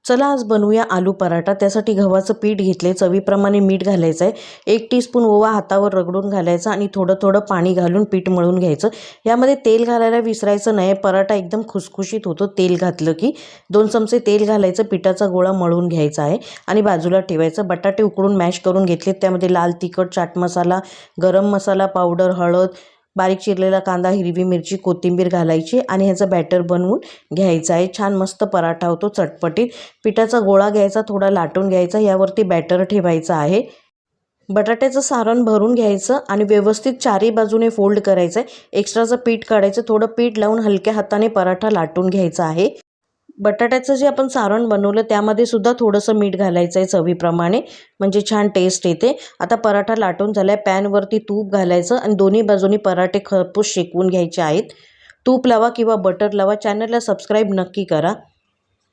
चला आज बनवूया आलू पराठा। त्यासाठी गव्हाचं पीठ घेतले, चवीप्रमाणे मीठ घालायचं आहे, 1 टीस्पून ओवा हातावर रगडून घालायचा आणि थोडं थोडं पाणी घालून पीठ मळून घ्यायचं। यामध्ये तेल घालायला विसरायचं नाही, पराठा एकदम खुसखुशीत होतो। तेल घातलं की 2 चमचे तेल घालायचं, पिठाचा गोळा मळून घ्यायचा आहे आणि बाजूला ठेवायचं। बटाटे उकडून मॅश करून घेतले, त्यामध्ये लाल तिखट, चाट मसाला, गरम मसाला पावडर, हळद, बारीक चिरलेला कांदा, हिरवी मिरची, कोथिंबीर घालायची आणि ह्याचं बॅटर बनवून घ्यायचं आहे। छान मस्त पराठा होतो चटपटीत। पिठाचा गोळा घ्यायचा, थोडा लाटून घ्यायचा, यावरती बॅटर ठेवायचं आहे। बटाट्याचं सारण भरून घ्यायचं आणि व्यवस्थित चारी बाजूने फोल्ड करायचं आहे। एक्स्ट्राचं पीठ काढायचं, थोडं पीठ लावून हलक्या हाताने पराठा लाटून घ्यायचा आहे। बटाट्याचं जे आपण सारण बनवलं त्यामध्ये सुद्धा थोडंसं मीठ घालायचं आहे चवीप्रमाणे, म्हणजे छान टेस्ट येते। आता पराठा लाटून झालाय, पॅनवरती तूप घालायचं आणि दोन्ही बाजूनी पराठे खरपूस शेकवून घ्यायचे आहेत। तूप लावा किंवा बटर लावा, चॅनलला सबस्क्राईब नक्की करा।